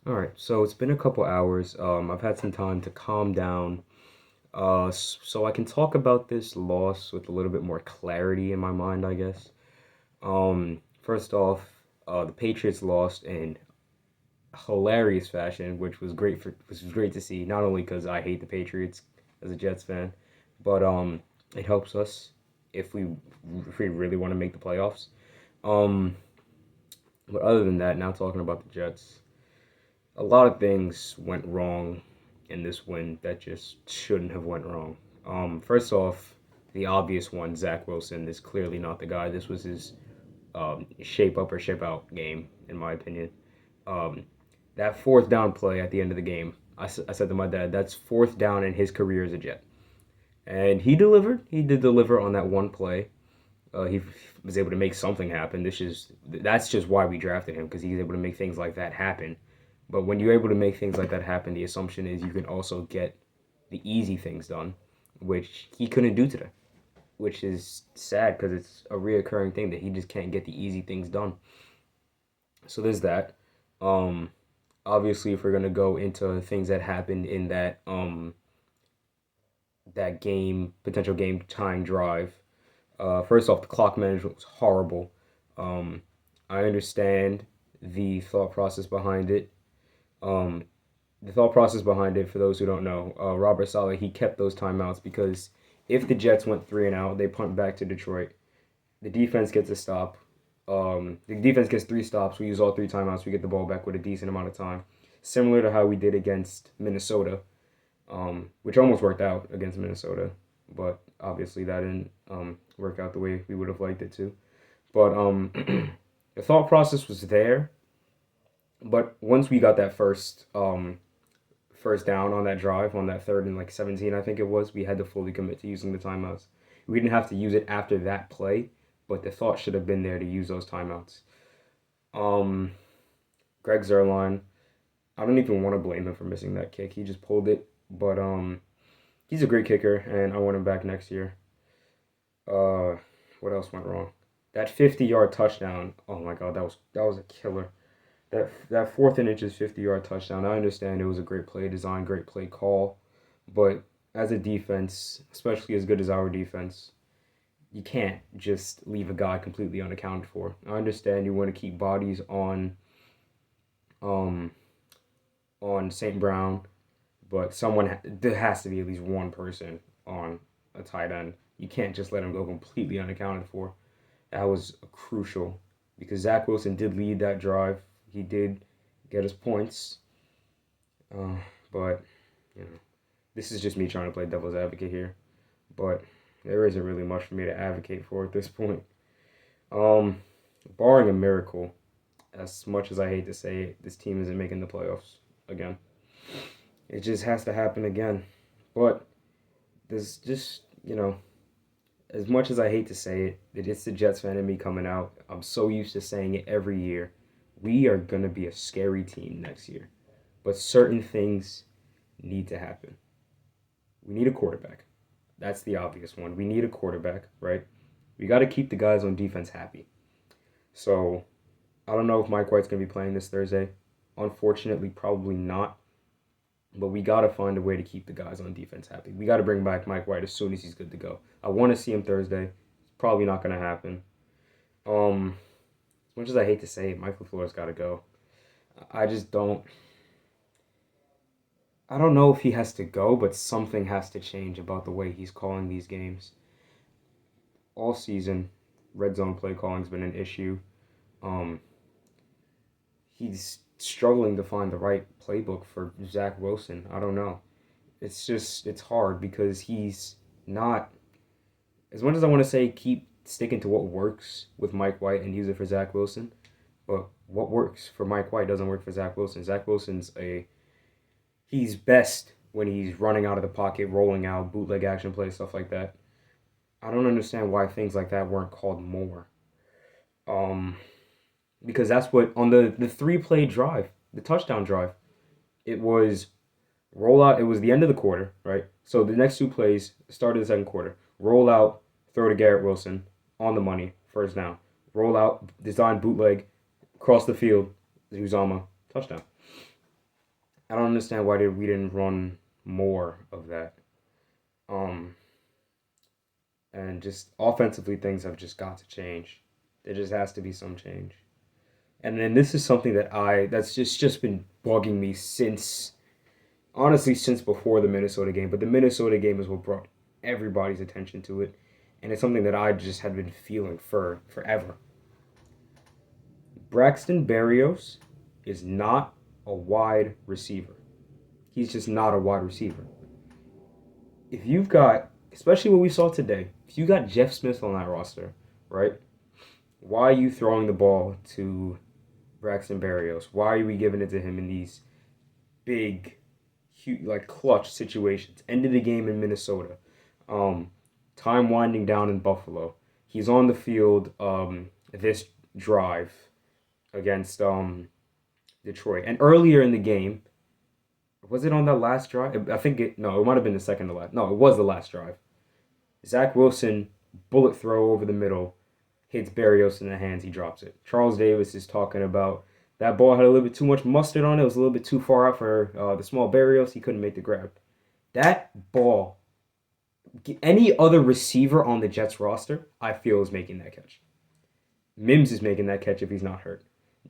All right, so it's been a couple hours. I've had some time to calm down, so I can talk about this loss with a little bit more clarity in my mind, I guess. First off, the Patriots lost in hilarious fashion, which was great to see. Not only because I hate the Patriots as a Jets fan, but it helps us if we really want to make the playoffs. Um, but other than that, now talking about the Jets. A lot of things went wrong in this win that just shouldn't have went wrong. First off, the obvious one, Zach Wilson is clearly not the guy. This was his shape up or shape out game, in my opinion. Um, that fourth down play at the end of the game, I said to my dad, that's fourth down in his career as a Jet. And he delivered. He did deliver on that one play. He was able to make something happen. That's just why we drafted him because he's able to make things like that happen. But when you're able to make things like that happen, the assumption is you can also get the easy things done, which he couldn't do today. Which is sad because it's a reoccurring thing that he just can't get the easy things done. So there's that. Um, Obviously, if we're gonna go into things that happened in that game, potential game tying drive, first off, the clock management was horrible. Um, I understand the thought process behind it. Um, the thought process behind it, for those who don't know, Robert Saleh, he kept those timeouts because if the Jets went three and out, they punt back to Detroit. The defense gets a stop. The defense gets three stops. We use all three timeouts. We get the ball back with a decent amount of time, similar to how we did against Minnesota, which almost worked out against Minnesota, but obviously that didn't work out the way we would have liked it to. But the thought process was there, but once we got that first down on that drive on that third and like 17, I think it was, we had to fully commit to using the timeouts. We didn't have to use it after that play, but the thought should have been there to use those timeouts. Um, Greg Zerline, I don't even want to blame him for missing that kick. He just pulled it, but he's a great kicker, and I want him back next year. Uh, what else went wrong? That 50-yard touchdown. Oh my God, that was a killer. That fourth and inches 50-yard touchdown. I understand it was a great play design, great play call, but as a defense, especially as good as our defense, you can't just leave a guy completely unaccounted for. I understand you want to keep bodies um on St. Brown, but there has to be at least one person on a tight end. You can't just let him go completely unaccounted for. That was crucial because Zach Wilson did lead that drive. He did get his points, uh, but you know this is just me trying to play devil's advocate here. But there isn't really much for me to advocate for at this point. Um, Barring a miracle, as much as I hate to say it, this team isn't making the playoffs again. It just has to happen again. But there's just, as much as I hate to say it, it's the Jets fan in me coming out. I'm so used to saying it every year. We are going to be a scary team next year. But certain things need to happen. We need a quarterback. That's the obvious one. We need a quarterback, right? We got to keep the guys on defense happy. So I don't know if Mike White's going to be playing this Thursday. Unfortunately, probably not. But we got to find a way to keep the guys on defense happy. We got to bring back Mike White as soon as he's good to go. I want to see him Thursday. It's probably not going to happen. As much as I hate to say it, Michael LaFleur's got to go. I just don't. I don't know if he has to go, but something has to change about the way he's calling these games. All season, red zone play calling's been an issue. Um, he's struggling to find the right playbook for Zach Wilson. I don't know. It's hard because he's not, as much as I want to say keep sticking to what works with Mike White and use it for Zach Wilson, but what works for Mike White doesn't work for Zach Wilson. Zach Wilson's he's best when he's running out of the pocket, rolling out, bootleg action plays, stuff like that. I don't understand why things like that weren't called more. Um, because that's what on the three play drive, the touchdown drive, it was roll out. It was the end of the quarter, right? So the next two plays, start of the second quarter, roll out, throw to Garrett Wilson on the money, first down. Roll out, design bootleg, cross the field, Uzama, touchdown. I don't understand why we didn't run more of that. Um, and just offensively, things have just got to change. There just has to be some change. And then this is something that's just been bugging me since honestly since before the Minnesota game. But the Minnesota game is what brought everybody's attention to it, and it's something that I just had been feeling for forever. Braxton Berrios is not a wide receiver. He's just not a wide receiver. If you've got, especially what we saw today, if you got Jeff Smith on that roster, right? Why are you throwing the ball to Braxton Berrios? Why are we giving it to him in these big, huge, like clutch situations? End of the game in Minnesota. Um, Time winding down in Buffalo. He's on the field this drive against Detroit. And earlier in the game, was it on that last drive? I think it might have been the second to last. No, it was the last drive. Zach Wilson, bullet throw over the middle, hits Berrios in the hands, he drops it. Charles Davis is talking about that ball had a little bit too much mustard on it. It was a little bit too far out for the small Berrios. He couldn't make the grab. That ball, any other receiver on the Jets roster, I feel is making that catch. Mims is making that catch if he's not hurt.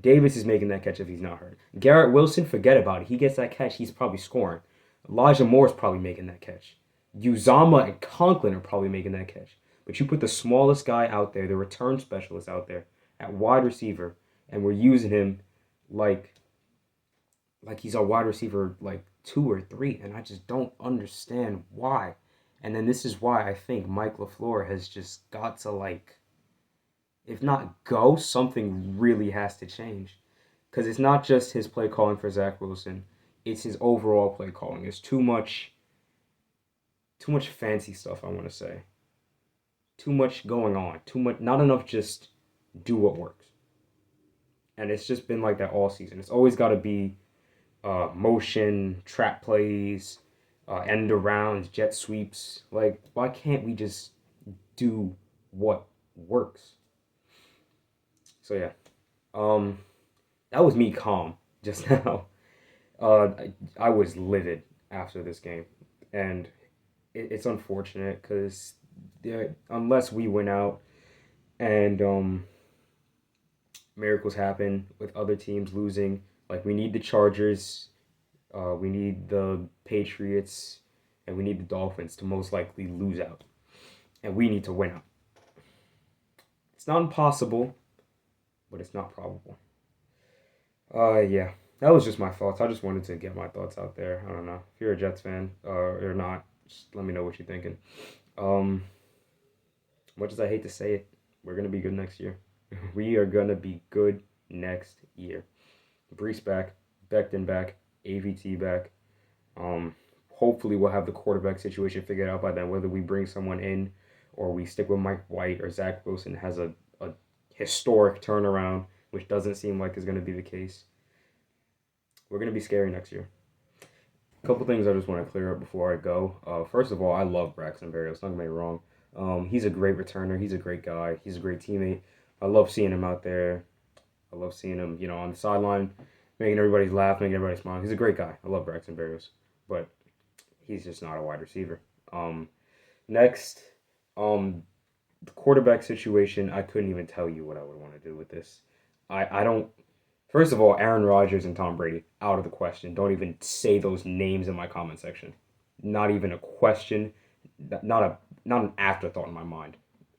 Davis is making that catch if he's not hurt. Garrett Wilson, forget about it. He gets that catch, he's probably scoring. Elijah Moore's probably making that catch. Uzama and Conklin are probably making that catch. But you put the smallest guy out there, the return specialist out there, at wide receiver, and we're using him like he's a wide receiver like 2 or 3, and I just don't understand why. And then this is why I think Mike LaFleur has just got to if not go, something really has to change. Because it's not just his play calling for Zach Wilson, it's his overall play calling. There's too much fancy stuff, I want to say. Too much going on. Too much, not enough just do what works. And it's just been like that all season. It's always got to be motion, trap plays, end arounds, jet sweeps. Like, why can't we just do what works? So yeah, um, that was me calm just now. I was livid after this game, and it's unfortunate because unless we went out and miracles happen with other teams losing, like we need the Chargers, we need the Patriots, and we need the Dolphins to most likely lose out, and we need to win out. It's not impossible, but it's not probable. Yeah, that was just my thoughts. I just wanted to get my thoughts out there. I don't know if you're a Jets fan or not. Just let me know what you're thinking. Um, much as I hate to say it, we're gonna be good next year. We are gonna be good next year. Brees back, Becton back, AVT back. Hopefully we'll have the quarterback situation figured out by then. Whether we bring someone in or we stick with Mike White or Zach Wilson has a historic turnaround, which doesn't seem like is going to be the case. We're going to be scary next year. A couple things I just want to clear up before I go. First of all, I love Braxton Berrios. Don't get me wrong. He's a great returner. He's a great guy. He's a great teammate. I love seeing him out there. I love seeing him, on the sideline, making everybody laugh, making everybody smile. He's a great guy. I love Braxton Berrios, but he's just not a wide receiver. Next, the quarterback situation, I couldn't even tell you what I would want to do with this. I don't. First of all, Aaron Rodgers and Tom Brady, out of the question. Don't even say those names in my comment section. Not even a question. Not an afterthought in my mind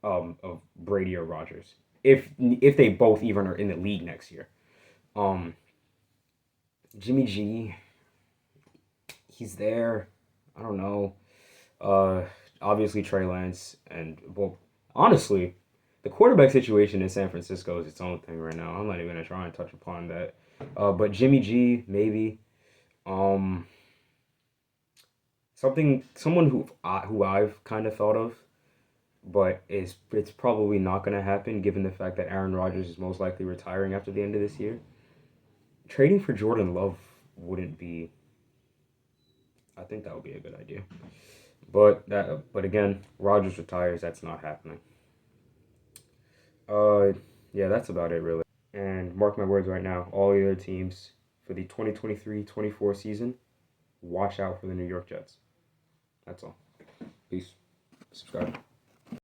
of Brady or Rodgers. If they both even are in the league next year. Um, Jimmy G, he's there. I don't know. Uh, Obviously Trey Lance and well, honestly, the quarterback situation in San Francisco is its own thing right now. I'm not even gonna try and touch upon that. But Jimmy G maybe. Um, someone who I've kind of thought of, but it's probably not gonna happen given the fact that Aaron Rodgers is most likely retiring after the end of this year. Trading for Jordan Love wouldn't be. I think that would be a good idea. But again, Rodgers retires. That's not happening. Uh, yeah, that's about it really. And mark my words right now, all the other teams for the 2023-24 season, watch out for the New York Jets. That's all. Peace. Subscribe.